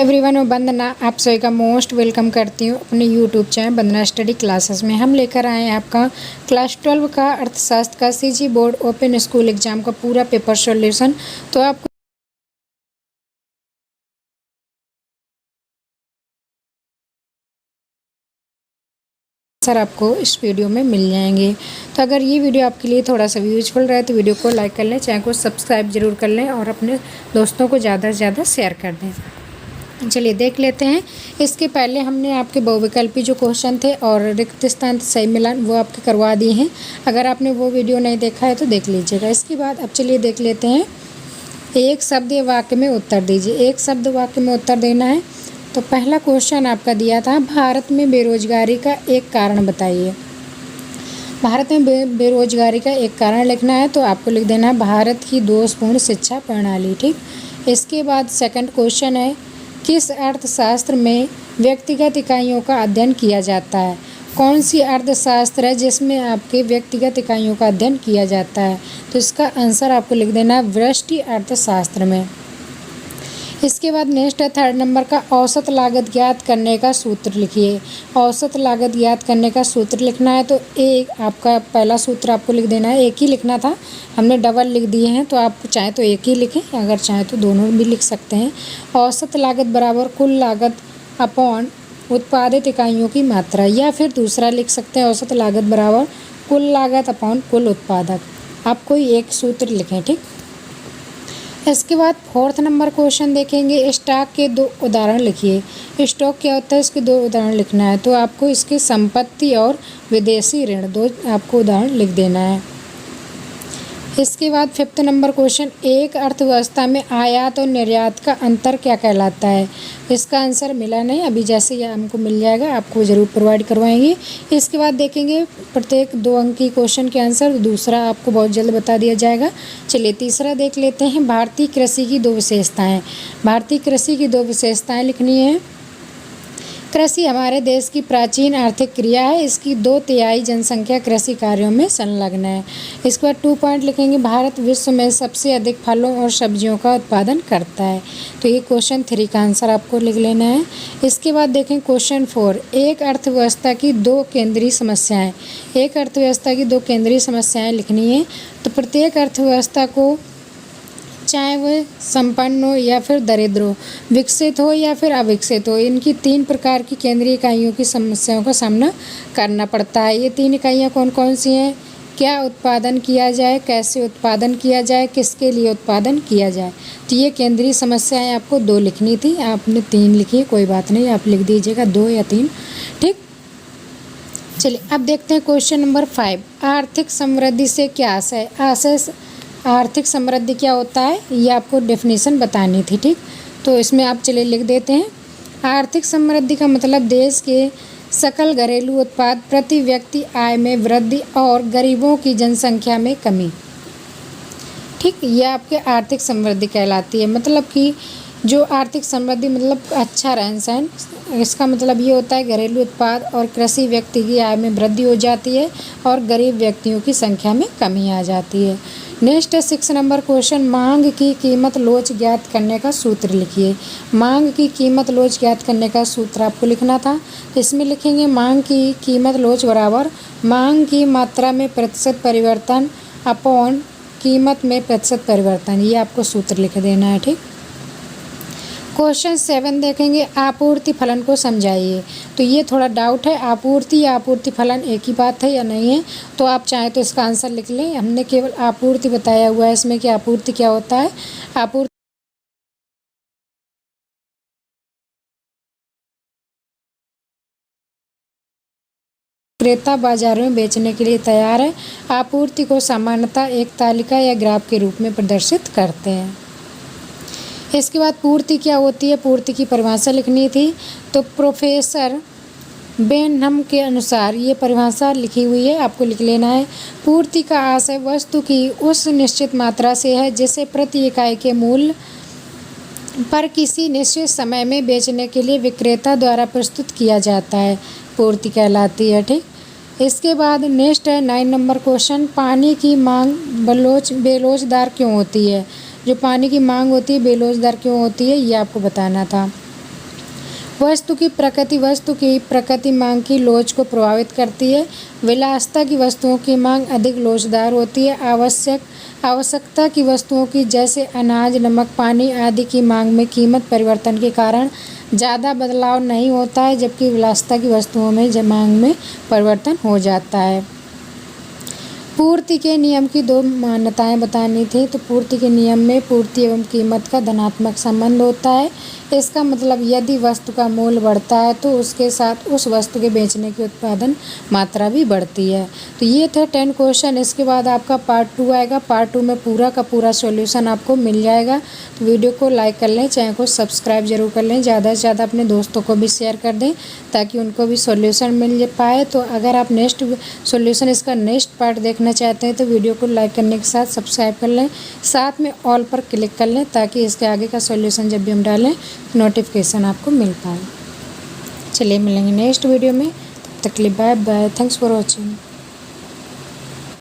Everyone, मैं वंदना आप सभी का मोस्ट वेलकम करती हूँ अपने यूट्यूब चैनल वंदना स्टडी क्लासेस में। हम लेकर आए हैं आपका क्लास 12 का अर्थशास्त्र का CG board open school exam का पूरा पेपर सॉल्यूशन। तो आपको सर आपको इस वीडियो में मिल जाएंगे। तो अगर ये वीडियो आपके लिए थोड़ा सा यूजफुल रहे तो वीडियो को लाइक कर लें, चैनल को सब्सक्राइब जरूर कर लें और अपने दोस्तों को ज़्यादा से ज़्यादा शेयर कर दें। चलिए देख लेते हैं। इसके पहले हमने आपके बहुविकल्पी जो क्वेश्चन थे और रिक्त स्थान सही मिलान वो आपके करवा दिए हैं। अगर आपने वो वीडियो नहीं देखा है तो देख लीजिएगा। इसके बाद अब चलिए देख लेते हैं। एक शब्द वाक्य में उत्तर दीजिए। एक शब्द वाक्य में उत्तर देना है। तो पहला क्वेश्चन आपका दिया था, भारत में बेरोजगारी का एक कारण बताइए। भारत में बेरोजगारी का एक कारण लिखना है तो आपको लिख देना है भारत की दोषपूर्ण शिक्षा प्रणाली। ठीक। इसके बाद सेकंड क्वेश्चन है, किस अर्थशास्त्र में व्यक्तिगत इकाइयों का अध्ययन किया जाता है। कौन सी अर्थशास्त्र है जिसमें आपके व्यक्तिगत इकाइयों का अध्ययन किया जाता है। तो इसका आंसर आपको लिख देना है व्यष्टि अर्थशास्त्र में। इसके बाद नेक्स्ट है थर्ड नंबर का, औसत लागत ज्ञात करने का सूत्र लिखिए। औसत लागत ज्ञात करने का सूत्र लिखना है तो एक आपका पहला सूत्र आपको लिख देना है। एक ही लिखना था, हमने डबल लिख दिए हैं तो आप चाहे तो एक ही लिखें, अगर चाहे तो दोनों भी लिख सकते हैं। औसत लागत बराबर कुल लागत अपॉन उत्पादित इकाइयों की मात्रा, या फिर दूसरा लिख सकते हैं औसत लागत बराबर कुल लागत अपॉन कुल उत्पादक। आप कोई एक सूत्र लिखें। ठीक। इसके बाद फोर्थ नंबर क्वेश्चन देखेंगे, स्टॉक के दो उदाहरण लिखिए। स्टॉक क्या होता है, इसके दो उदाहरण लिखना है तो आपको इसकी संपत्ति और विदेशी ऋण दो आपको उदाहरण लिख देना है। इसके बाद फिफ्थ नंबर क्वेश्चन, एक अर्थव्यवस्था में आयात और निर्यात का अंतर क्या कहलाता है। इसका आंसर मिला नहीं, अभी जैसे ये हमको मिल जाएगा आपको ज़रूर प्रोवाइड करवाएंगे। इसके बाद देखेंगे प्रत्येक 2 अंक की क्वेश्चन के आंसर, दूसरा आपको बहुत जल्द बता दिया जाएगा। चलिए तीसरा देख लेते हैं, भारतीय कृषि की 2 विशेषताएँ। भारतीय कृषि की 2 विशेषताएँ लिखनी है। कृषि हमारे देश की प्राचीन आर्थिक क्रिया है। इसकी 2/3 जनसंख्या कृषि कार्यों में संलग्न है। इसके बाद 2 पॉइंट लिखेंगे, भारत विश्व में सबसे अधिक फलों और सब्जियों का उत्पादन करता है। तो ये क्वेश्चन 3 का आंसर आपको लिख लेना है। इसके बाद देखें क्वेश्चन 4, एक अर्थव्यवस्था की 2 केंद्रीय समस्याएं। एक अर्थव्यवस्था की 2 केंद्रीय समस्याएं लिखनी है। तो प्रत्येक अर्थव्यवस्था को, चाहे वह संपन्न हो या फिर दरिद्र हो, विकसित हो या फिर अविकसित हो, इनकी 3 प्रकार की केंद्रीय इकाइयों की समस्याओं का सामना करना पड़ता है। ये 3 इकाइयाँ कौन कौन सी हैं, क्या उत्पादन किया जाए, कैसे उत्पादन किया जाए, किसके लिए उत्पादन किया जाए। तो ये केंद्रीय समस्याएं आपको 2 लिखनी थी, आपने 3 लिखी, कोई बात नहीं, आप लिख दीजिएगा 2 या 3। ठीक। चलिए अब देखते हैं क्वेश्चन नंबर 5, आर्थिक समृद्धि से क्या आशय। आर्थिक समृद्धि क्या होता है ये आपको डेफिनेशन बतानी थी। ठीक। तो इसमें आप चलिए लिख देते हैं, आर्थिक समृद्धि का मतलब देश के सकल घरेलू उत्पाद, प्रति व्यक्ति आय में वृद्धि और गरीबों की जनसंख्या में कमी। ठीक। ये आपके आर्थिक समृद्धि कहलाती है। मतलब कि जो आर्थिक समृद्धि मतलब अच्छा रहन सहन, इसका मतलब ये होता है घरेलू उत्पाद और कृषि व्यक्ति की आय में वृद्धि हो जाती है और गरीब व्यक्तियों की संख्या में कमी आ जाती है। नेक्स्ट है 6 नंबर क्वेश्चन, मांग की कीमत लोच ज्ञात करने का सूत्र लिखिए। मांग की कीमत लोच ज्ञात करने का सूत्र आपको लिखना था। इसमें लिखेंगे मांग की कीमत लोच बराबर मांग की मात्रा में प्रतिशत परिवर्तन अपॉन कीमत में प्रतिशत परिवर्तन। ये आपको सूत्र लिख देना है। ठीक। क्वेश्चन 7 देखेंगे, आपूर्ति फलन को समझाइए। तो ये थोड़ा डाउट है, आपूर्ति या आपूर्ति फलन एक ही बात है या नहीं है। तो आप चाहें तो इसका आंसर लिख लें, हमने केवल आपूर्ति बताया हुआ है इसमें कि आपूर्ति क्या होता है। आपूर्ति विक्रेता बाजार में बेचने के लिए तैयार है। आपूर्ति को सामान्यतः एक तालिका या ग्राफ के रूप में प्रदर्शित करते हैं। इसके बाद पूर्ति क्या होती है, पूर्ति की परिभाषा लिखनी थी। तो प्रोफेसर बेनहम के अनुसार ये परिभाषा लिखी हुई है, आपको लिख लेना है। पूर्ति का आशय वस्तु की उस निश्चित मात्रा से है जिसे प्रति इकाई के मूल्य पर किसी निश्चित समय में बेचने के लिए विक्रेता द्वारा प्रस्तुत किया जाता है, पूर्ति कहलाती है। ठीक। इसके बाद नेक्स्ट है 9 नंबर क्वेश्चन, पानी की मांग बेरोजगार क्यों होती है। जो पानी की मांग होती है बेरोजगार क्यों होती है ये आपको बताना था। वस्तु की प्रकृति मांग की लोच को प्रभावित करती है। विलासिता की वस्तुओं की मांग अधिक लोचदार होती है। आवश्यकता की वस्तुओं की जैसे अनाज, नमक, पानी आदि की मांग में कीमत परिवर्तन के कारण ज़्यादा बदलाव नहीं होता है, जबकि विलासिता की वस्तुओं में मांग में परिवर्तन हो जाता है। पूर्ति के नियम की 2 मान्यताएं बतानी थी। तो पूर्ति के नियम में पूर्ति एवं कीमत का धनात्मक संबंध होता है। इसका मतलब यदि वस्तु का मूल्य बढ़ता है तो उसके साथ उस वस्तु के बेचने की उत्पादन मात्रा भी बढ़ती है। तो ये थे 10 क्वेश्चन। इसके बाद आपका पार्ट 2 आएगा। पार्ट 2 में पूरा का पूरा सॉल्यूशन आपको मिल जाएगा। तो वीडियो को लाइक कर लें, चैनल को सब्सक्राइब जरूर कर लें, ज़्यादा से ज़्यादा अपने दोस्तों को भी शेयर कर दें ताकि उनको भी सॉल्यूशन मिल पाए। तो अगर आप नेक्स्ट सॉल्यूशन इसका नेक्स्ट पार्ट देखना चाहते हैं तो वीडियो को लाइक करने के साथ सब्सक्राइब कर लें, साथ में ऑल पर क्लिक कर लें ताकि इसके आगे का सॉल्यूशन जब भी हम डालें नोटिफिकेशन आपको मिल पाए। चलिए मिलेंगे नेक्स्ट वीडियो में, तब तक के लिए bye bye. Thanks for watching.